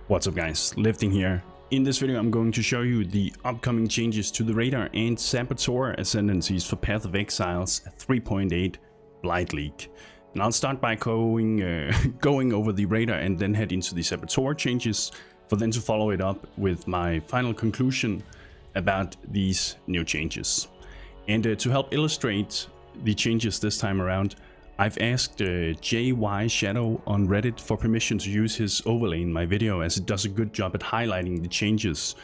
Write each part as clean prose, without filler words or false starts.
What's up guys, Lifting here. In this video I'm going to show you the upcoming changes to the Raider and Saboteur ascendancies for Path of Exile's 3.8 Blight League. And I'll start by going over the Raider and then head into the Saboteur changes, for then to follow it up with my final conclusion about these new changes. And to help illustrate the changes this time around, I've asked JYShadow on Reddit for permission to use his overlay in my video, as it does a good job at highlighting the changes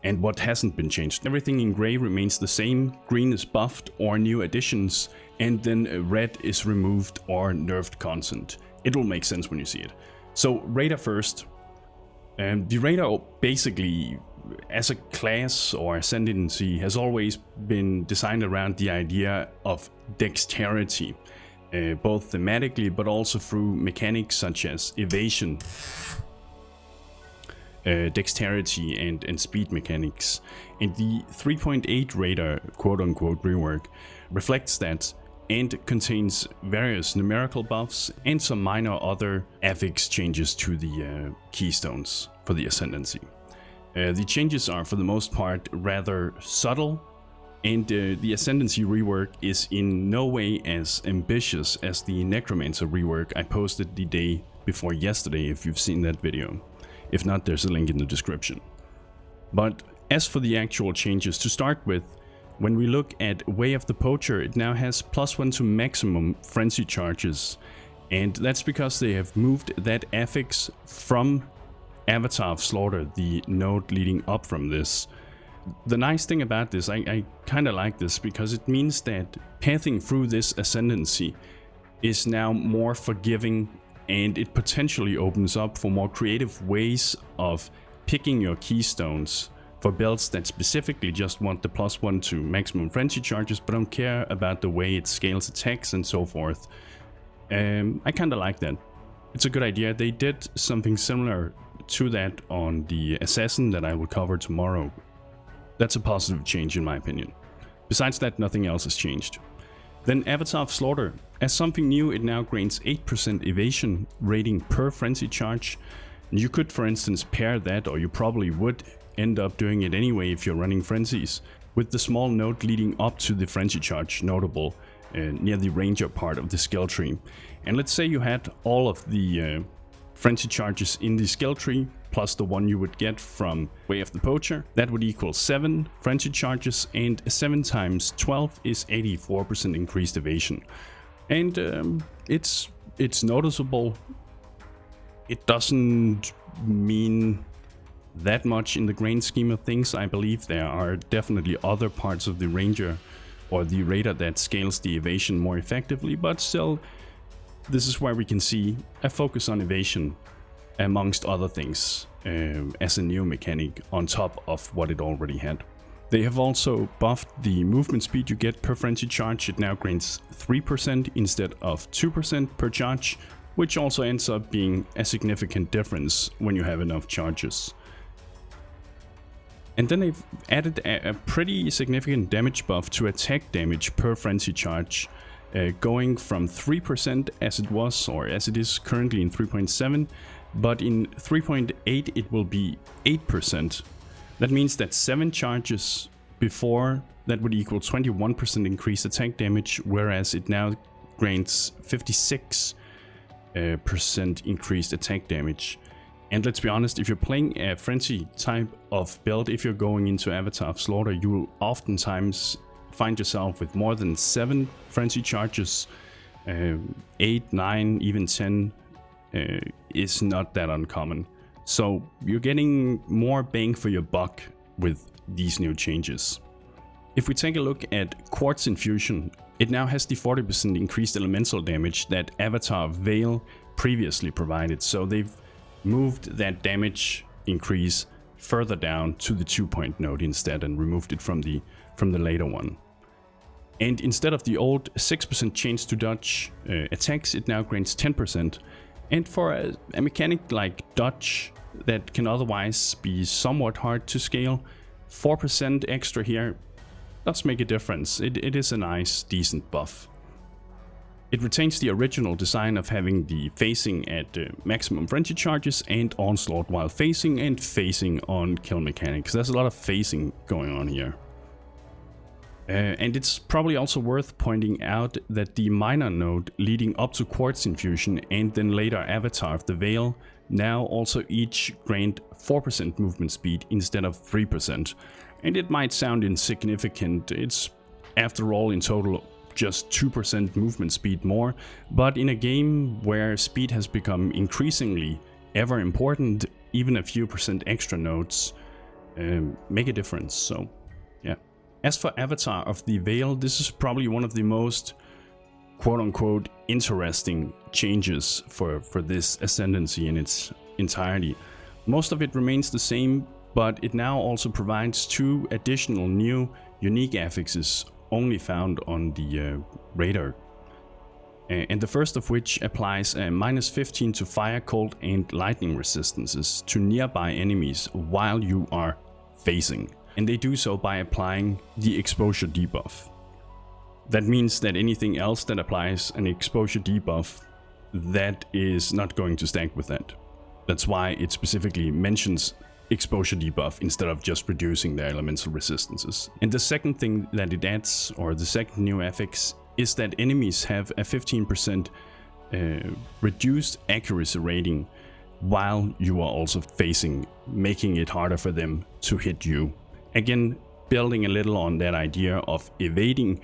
and what hasn't been changed. Everything in grey remains the same, green is buffed or new additions, and then red is removed or nerfed content. It will make sense when you see it. So Raider first. The Raider basically, as a class or ascendancy, has always been designed around the idea of dexterity. Both thematically but also through mechanics such as evasion, dexterity and speed mechanics. And the 3.8 Raider quote-unquote rework reflects that and contains various numerical buffs and some minor other affix changes to the keystones for the ascendancy. The changes are for the most part rather subtle, and the Ascendancy rework is in no way as ambitious as the Necromancer rework I posted the day before yesterday, if you've seen that video. If not, there's a link in the description. But as for the actual changes, to start with, when we look at Way of the Poacher, it now has +1 to maximum frenzy charges. And that's because they have moved that affix from Avatar of Slaughter, the node leading up from this. The nice thing about this, I kind of like this, because it means that pathing through this ascendancy is now more forgiving, and it potentially opens up for more creative ways of picking your keystones for builds that specifically just want the +1 to maximum frenzy charges but don't care about the way it scales attacks and so forth. I kind of like that. It's a good idea. They did something similar to that on the Assassin that I will cover tomorrow. That's a positive change in my opinion. Besides that, nothing else has changed. Then Avatar of Slaughter. As something new, it now grants 8% evasion rating per frenzy charge. You could, for instance, pair that, or you probably would end up doing it anyway if you're running frenzies, with the small node leading up to the frenzy charge notable near the ranger part of the skill tree. And let's say you had all of the frenzy charges in the skill tree, plus the one you would get from Way of the Poacher. That would equal 7 frenzy charges, and 7 times 12 is 84% increased evasion. And it's noticeable. It doesn't mean that much in the grand scheme of things. I believe there are definitely other parts of the Ranger or the Raider that scales the evasion more effectively, but still, this is where we can see a focus on evasion amongst other things as a new mechanic on top of what it already had. They have also buffed the movement speed you get per frenzy charge. It now grants 3% instead of 2% per charge, which also ends up being a significant difference when you have enough charges. And then they've added a pretty significant damage buff to attack damage per frenzy charge, going from 3% as it was, or as it is currently in 3.7, but in 3.8 it will be 8%. That means that 7 charges before, that would equal 21% increased attack damage, whereas it now grants 56% increased attack damage. And let's be honest, if you're playing a frenzy type of build, if you're going into Avatar of Slaughter, you will oftentimes find yourself with more than 7 frenzy charges. 8, 9, even 10 is not that uncommon. So you're getting more bang for your buck with these new changes. If we take a look at Quartz Infusion, it now has the 40% increased elemental damage that Avatar Veil previously provided. So they've moved that damage increase further down to the 2-point node instead, and removed it from the later one. And instead of the old 6% change to dodge attacks, it now grants 10%. And for a mechanic like dodge that can otherwise be somewhat hard to scale, 4% extra here does make a difference. It is a nice, decent buff. It retains the original design of having the phasing at maximum frenzy charges and onslaught while phasing, and phasing on kill mechanics. There's a lot of phasing going on here. And it's probably also worth pointing out that the minor node leading up to Quartz Infusion and then later Avatar of the Veil now also each grant 4% movement speed instead of 3%. And it might sound insignificant, it's after all in total just 2% movement speed more, but in a game where speed has become increasingly ever important, even a few percent extra nodes make a difference, so yeah. As for Avatar of the Veil, this is probably one of the most quote-unquote interesting changes for this ascendancy in its entirety. Most of it remains the same, but it now also provides 2 additional new unique affixes only found on the Raider. And the first of which applies a -15 to fire, cold and lightning resistances to nearby enemies while you are phasing. And they do so by applying the exposure debuff. That means that anything else that applies an exposure debuff, that is not going to stack with that. That's why it specifically mentions exposure debuff instead of just reducing their elemental resistances. And the second thing that it adds, or the second new affix, is that enemies have a 15% reduced accuracy rating while you are also phasing, making it harder for them to hit you. Again, building a little on that idea of evading,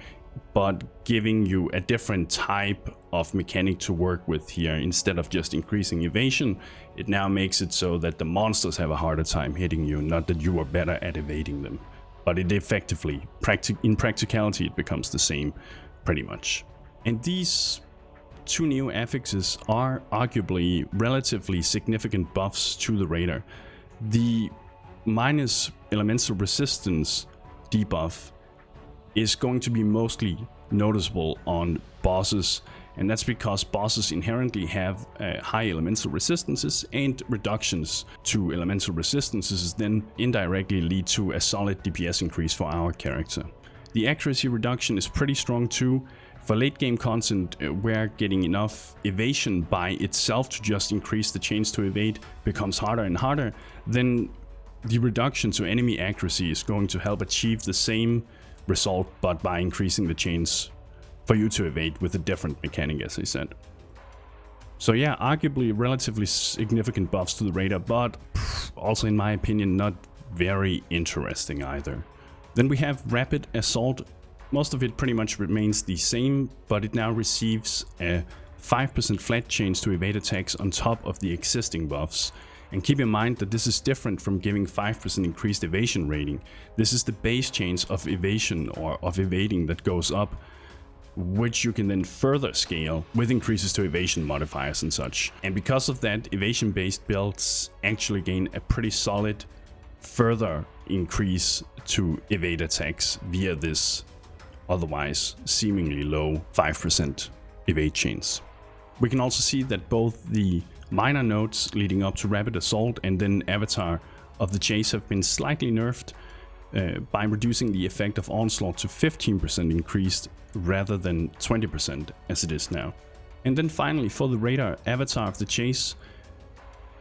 but giving you a different type of mechanic to work with here. Instead of just increasing evasion, it now makes it so that the monsters have a harder time hitting you, not that you are better at evading them. But it effectively, in practicality, it becomes the same, pretty much. And these 2 new affixes are arguably relatively significant buffs to the Raider. The minus elemental resistance debuff is going to be mostly noticeable on bosses, and that's because bosses inherently have high elemental resistances, and reductions to elemental resistances then indirectly lead to a solid DPS increase for our character. The accuracy reduction is pretty strong too. For late game content where getting enough evasion by itself to just increase the chance to evade becomes harder and harder, then the reduction to enemy accuracy is going to help achieve the same result, but by increasing the chance for you to evade with a different mechanic, as I said. So yeah, arguably relatively significant buffs to the Raider, but also in my opinion not very interesting either. Then we have Rapid Assault. Most of it pretty much remains the same, but it now receives a 5% flat chance to evade attacks on top of the existing buffs. And keep in mind that this is different from giving 5% increased evasion rating. This is the base chance of evasion or of evading that goes up, which you can then further scale with increases to evasion modifiers and such. And because of that, evasion based builds actually gain a pretty solid further increase to evade attacks via this otherwise seemingly low 5% evade chance. We can also see that both the minor nodes leading up to Rapid Assault and then Avatar of the Chase have been slightly nerfed by reducing the effect of Onslaught to 15% increased rather than 20% as it is now. And then finally for the Raider Avatar of the Chase,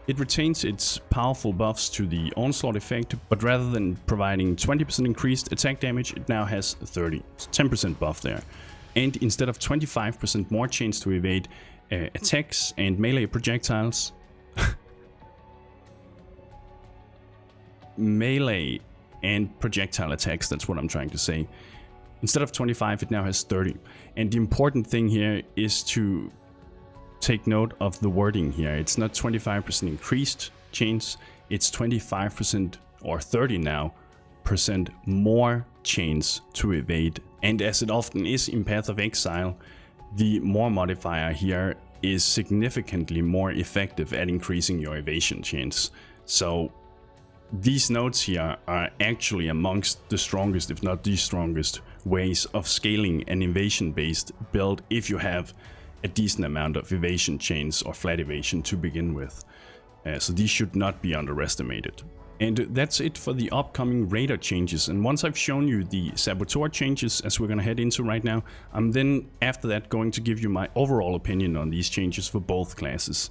it retains its powerful buffs to the Onslaught effect, but rather than providing 20% increased attack damage, it now has 10% buff there. And instead of 25% more chance to evade attacks and melee projectiles, melee and projectile attacks, that's what I'm trying to say. Instead of 25, it now has 30. And the important thing here is to take note of the wording here. It's not 25% increased chance, it's 25% or 30 now % more chance to evade. And as it often is in Path of Exile, the more modifier here is significantly more effective at increasing your evasion chance. So these nodes here are actually amongst the strongest, if not the strongest, ways of scaling an evasion based build if you have a decent amount of evasion chance or flat evasion to begin with. So these should not be underestimated. And that's it for the upcoming Raider changes. And once I've shown you the Saboteur changes, as we're going to head into right now, I'm then after that going to give you my overall opinion on these changes for both classes.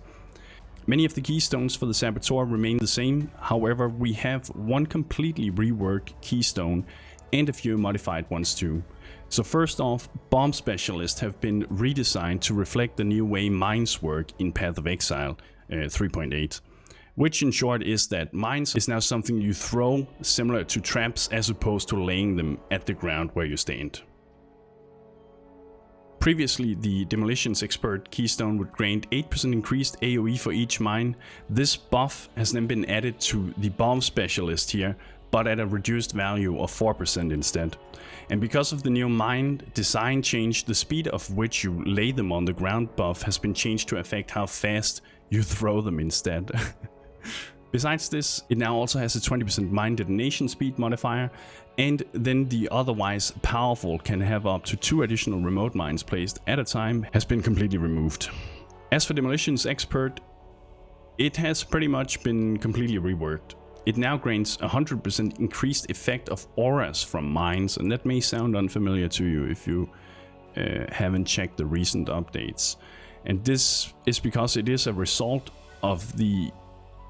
Many of the keystones for the Saboteur remain the same, however we have one completely reworked keystone and a few modified ones too. So first off, Bomb Specialists have been redesigned to reflect the new way mines work in Path of Exile 3.8. Which in short is that mines is now something you throw, similar to traps, as opposed to laying them at the ground where you stand. Previously, the Demolitions Expert keystone would grant 8% increased AoE for each mine. This buff has then been added to the Bomb Specialist here, but at a reduced value of 4% instead. And because of the new mine design change, the speed of which you lay them on the ground buff has been changed to affect how fast you throw them instead. Besides this, it now also has a 20% mine detonation speed modifier, and then the otherwise powerful can have up to 2 additional remote mines placed at a time has been completely removed. As for Demolitions Expert, it has pretty much been completely reworked. It now grants 100% increased effect of auras from mines, and that may sound unfamiliar to you if you haven't checked the recent updates. And this is because it is a result of the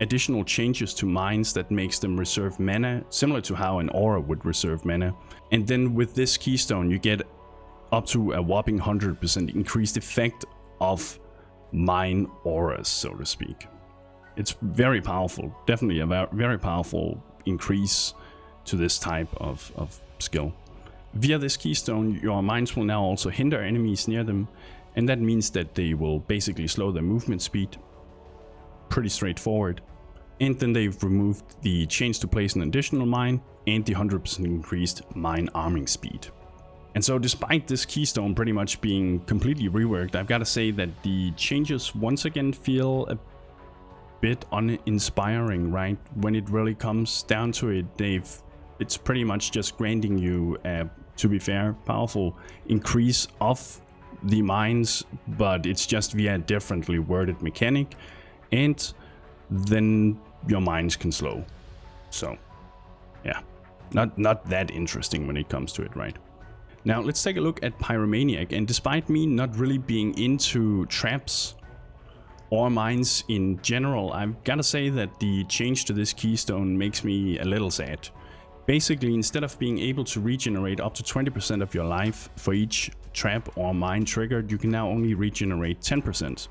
additional changes to mines that makes them reserve mana, similar to how an aura would reserve mana. And then with this keystone you get up to a whopping 100% increased effect of mine auras, so to speak. It's very powerful, definitely a very powerful increase to this type of skill. Via this keystone, your mines will now also hinder enemies near them, and that means that they will basically slow their movement speed. Pretty straightforward. And then they've removed the change to place an additional mine and the 100% increased mine arming speed. And so despite this keystone pretty much being completely reworked, I've got to say that the changes once again feel a bit uninspiring, right? When it really comes down to it, it's pretty much just granting you a, to be fair, powerful increase of the mines, but it's just via a differently worded mechanic, and then your mines can slow. So yeah, not that interesting when it comes to it, right? Now let's take a look at Pyromaniac, and despite me not really being into traps or mines in general, I've gotta say that the change to this keystone makes me a little sad. Basically, instead of being able to regenerate up to 20% of your life for each trap or mine triggered, you can now only regenerate 10%.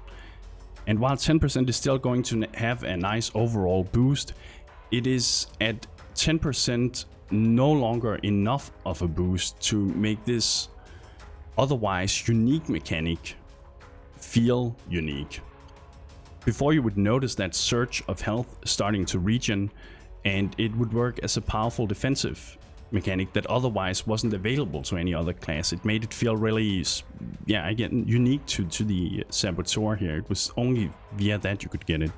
And while 10% is still going to have a nice overall boost, it is at 10% no longer enough of a boost to make this otherwise unique mechanic feel unique. Before, you would notice that surge of health starting to regen, and it would work as a powerful defensive mechanic that otherwise wasn't available to any other class. It made it feel really, yeah, again, unique to the Saboteur here. It was only via that you could get it.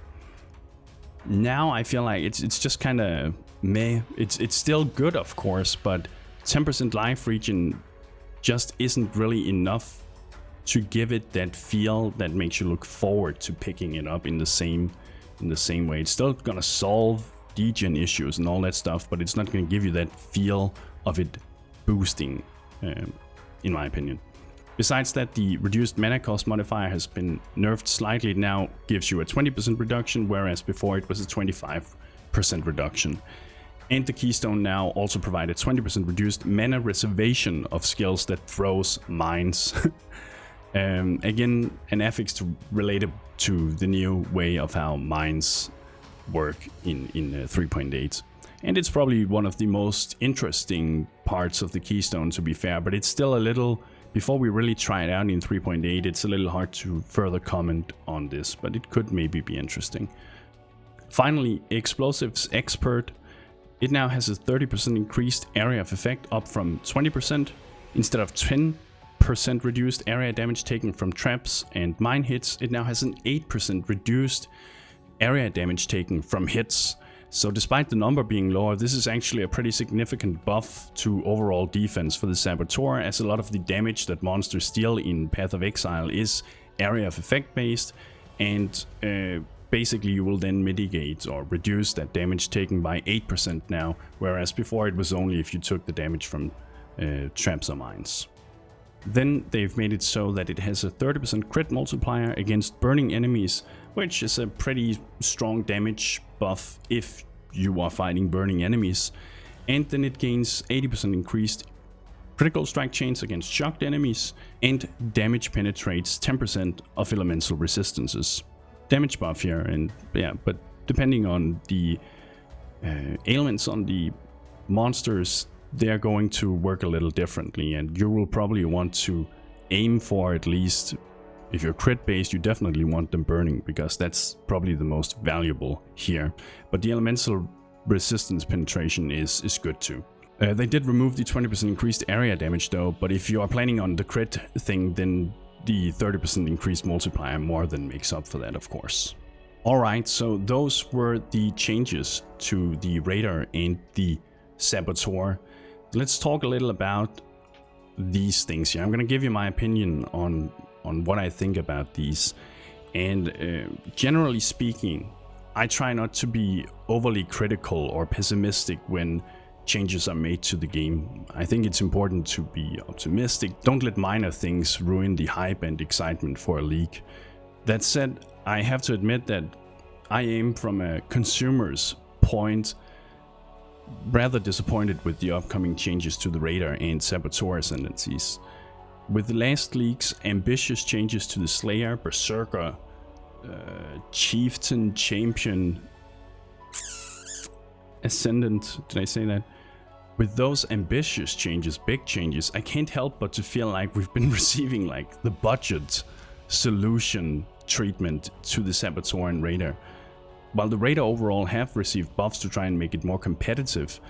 Now I feel like it's just kind of meh. It's still good, of course, but 10% life regen just isn't really enough to give it that feel that makes you look forward to picking it up in the same way. It's still gonna solve degen issues and all that stuff, but it's not going to give you that feel of it boosting, in my opinion. Besides that, the reduced mana cost modifier has been nerfed slightly. It now gives you a 20% reduction, whereas before it was a 25% reduction. And the keystone now also provided 20% reduced mana reservation of skills that throws mines. Again, an affix related to the new way of how mines work in 3.8, and it's probably one of the most interesting parts of the keystone, to be fair, but it's still a little, before we really try it out in 3.8, it's a little hard to further comment on this, but it could maybe be interesting. Finally, Explosives Expert, it now has a 30% increased area of effect, up from 20%. Instead of 10% reduced area damage taken from traps and mine hits, it now has an 8% reduced area damage taken from hits. So despite the number being lower, this is actually a pretty significant buff to overall defense for the Saboteur, as a lot of the damage that monsters deal in Path of Exile is area of effect based, and basically you will then mitigate or reduce that damage taken by 8% now, whereas before it was only if you took the damage from traps or mines. Then they've made it so that it has a 30% crit multiplier against burning enemies, which is a pretty strong damage buff if you are fighting burning enemies. And then it gains 80% increased critical strike chains against shocked enemies, and damage penetrates 10% of elemental resistances. Damage buff here, and yeah, but depending on the ailments on the monsters, they're going to work a little differently, and you will probably want to aim for, at least if you're crit based, you definitely want them burning, because that's probably the most valuable here. But the elemental resistance penetration is good too. They did remove the 20% increased area damage though, but if you are planning on the crit thing, then the 30% increased multiplier more than makes up for that, of course. Alright, so those were the changes to the Raider and the Saboteur. Let's talk a little about these things here. I'm going to give you my opinion on what I think about these. And generally speaking, I try not to be overly critical or pessimistic when changes are made to the game. I think it's important to be optimistic. Don't let minor things ruin the hype and excitement for a league. That said, I have to admit that I am, from a consumer's point, rather disappointed with the upcoming changes to the Raider and Saboteur ascendancies. With the last league's ambitious changes to the Slayer, Berserker, Chieftain, Champion, Ascendant, did I say that? With those ambitious changes, big changes, I can't help but to feel like we've been receiving like the budget solution treatment to the Saboteur and Raider. While the Raider overall have received buffs to try and make it more competitive,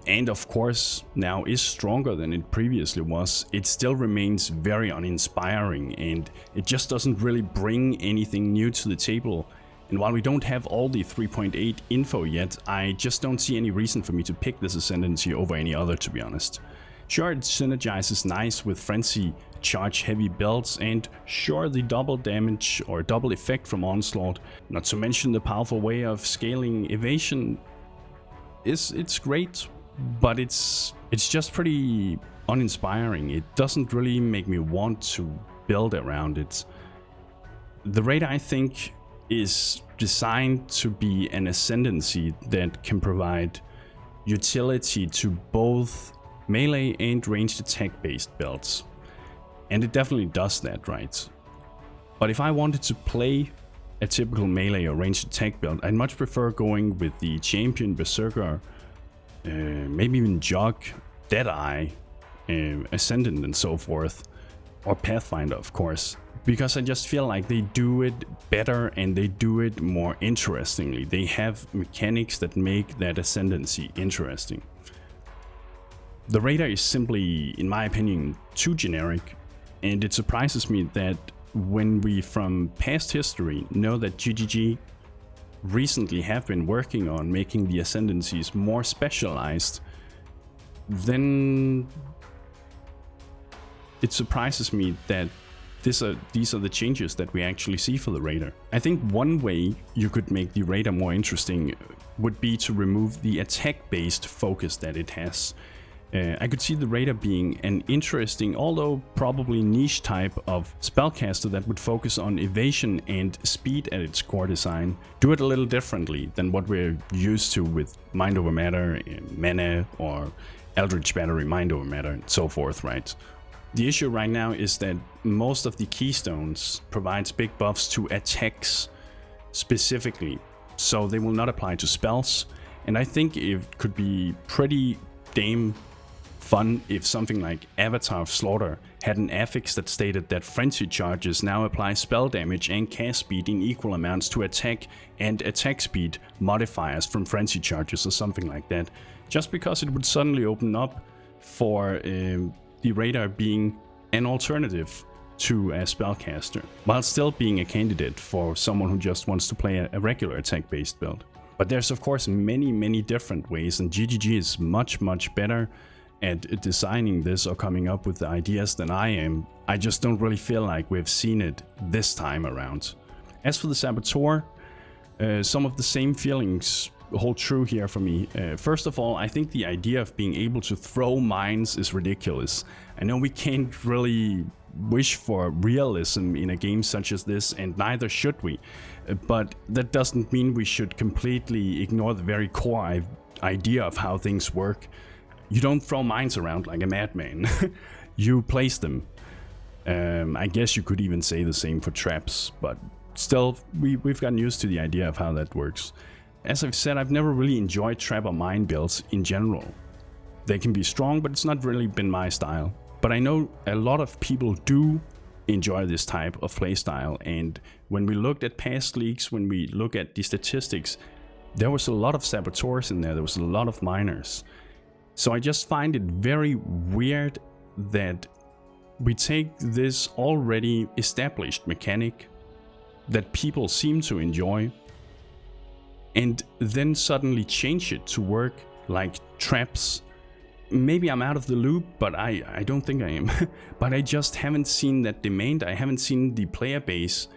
and of course now is stronger than it previously was, it still remains very uninspiring, and it just doesn't really bring anything new to the table. And while we don't have all the 3.8 info yet, I just don't see any reason for me to pick this ascendancy over any other, to be honest. Sure, it synergizes nice with Frenzy charge heavy builds, and sure, the double damage or double effect from Onslaught, not to mention the powerful way of scaling evasion, it's great, but it's just pretty uninspiring. It doesn't really make me want to build around it. The Raider, I think, is designed to be an ascendancy that can provide utility to both melee and ranged attack based builds, and it definitely does that, right? But if I wanted to play a typical melee or ranged attack build, I'd much prefer going with the Champion, Berserker, maybe even Jug, Deadeye, Ascendant and so forth, or Pathfinder, of course, because I just feel like they do it better and they do it more interestingly. They have mechanics that make that ascendancy interesting. The Raider is simply, in my opinion, too generic, and it surprises me that when we from past history know that GGG recently have been working on making the ascendancies more specialized, then it surprises me that these are the changes that we actually see for the Raider. I think one way you could make the Raider more interesting would be to remove the attack-based focus that it has. I could see the Raider being an interesting, although probably niche type of spellcaster that would focus on evasion and speed at its core design. Do it a little differently than what we're used to with Mind Over Matter, Mana, or Eldritch Battery, Mind Over Matter, and so forth, right? The issue right now is that most of the keystones provides big buffs to attacks specifically, so they will not apply to spells, and I think it could be pretty damn fun if something like Avatar of Slaughter had an affix that stated that frenzy charges now apply spell damage and cast speed in equal amounts to attack and attack speed modifiers from frenzy charges or something like that, just because it would suddenly open up for the Raider being an alternative to a spellcaster, while still being a candidate for someone who just wants to play a regular attack based build. But there's of course many different ways, and GGG is much better at designing this or coming up with the ideas than I am. I just don't really feel like we've seen it this time around. As for the Saboteur, some of the same feelings hold true here for me. First of all, I think the idea of being able to throw mines is ridiculous. I know we can't really wish for realism in a game such as this, and neither should we. But that doesn't mean we should completely ignore the very core idea of how things work. You don't throw mines around like a madman. You place them. I guess you could even say the same for traps, but still, we've gotten used to the idea of how that works. As I've said, I've never really enjoyed trap or mine builds in general. They can be strong, but it's not really been my style. But I know a lot of people do enjoy this type of playstyle, and when we looked at past leagues, when we look at the statistics, there was a lot of saboteurs in there was a lot of miners. So I just find it very weird that we take this already established mechanic that people seem to enjoy and then suddenly change it to work like traps. Maybe I'm out of the loop, but I don't think I am. But I just haven't seen that demand. I haven't seen the player base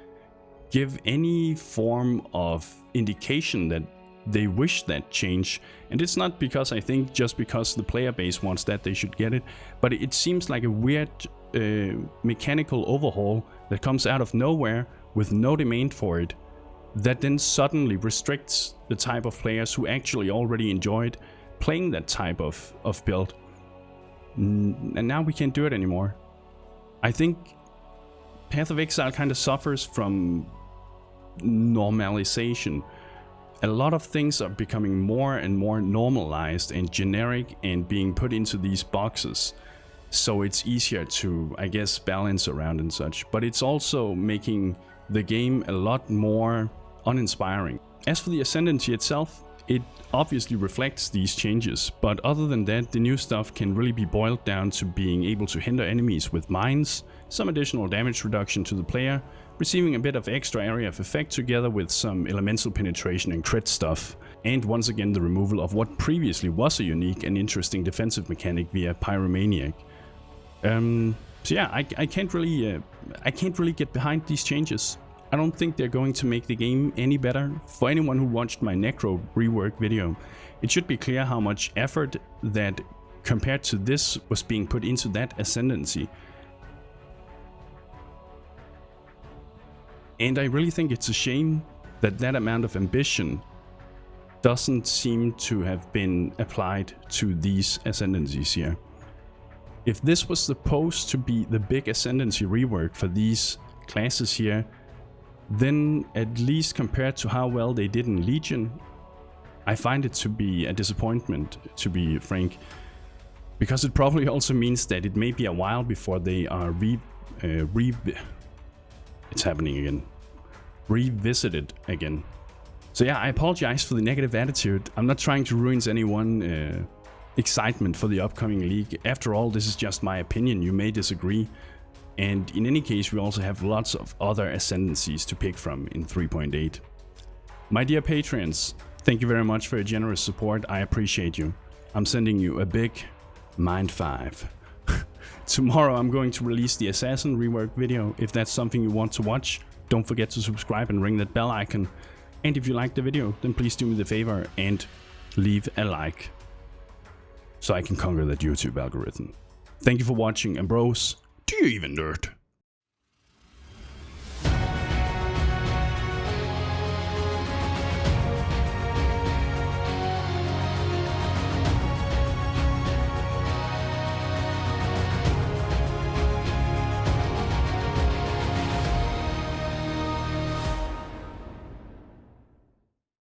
give any form of indication that they wish that change. And it's not because I think just because the player base wants that they should get it, but it seems like a weird mechanical overhaul that comes out of nowhere with no demand for it, that then suddenly restricts the type of players who actually already enjoyed playing that type of build. And now we can't do it anymore. I think Path of Exile kind of suffers from normalization. A lot of things are becoming more and more normalized and generic and being put into these boxes. So it's easier to, I guess, balance around and such. But it's also making the game a lot more uninspiring. As for the Ascendancy itself, it obviously reflects these changes, but other than that, the new stuff can really be boiled down to being able to hinder enemies with mines, some additional damage reduction to the player, receiving a bit of extra area of effect together with some elemental penetration and crit stuff, and once again the removal of what previously was a unique and interesting defensive mechanic via Pyromaniac. So yeah, I can't really get behind these changes. I don't think they're going to make the game any better. For anyone who watched my Necro rework video, it should be clear how much effort that compared to this was being put into that Ascendancy. And I really think it's a shame that that amount of ambition doesn't seem to have been applied to these Ascendancies here. If this was supposed to be the big Ascendancy rework for these classes here, then at least compared to how well they did in Legion, I find it to be a disappointment, to be frank. Because it probably also means that it may be a while before they are it's happening again. Revisited again. So yeah, I apologize for the negative attitude. I'm not trying to ruin anyone's excitement for the upcoming league. After all, this is just my opinion. You may disagree. And in any case, we also have lots of other Ascendancies to pick from in 3.8. My dear Patreons, thank you very much for your generous support. I appreciate you. I'm sending you a big Mind 5. Tomorrow I'm going to release the Assassin rework video. If that's something you want to watch, don't forget to subscribe and ring that bell icon. And if you liked the video, then please do me the favor and leave a like, so I can conquer that YouTube algorithm. Thank you for watching, and bros, do you even nerd?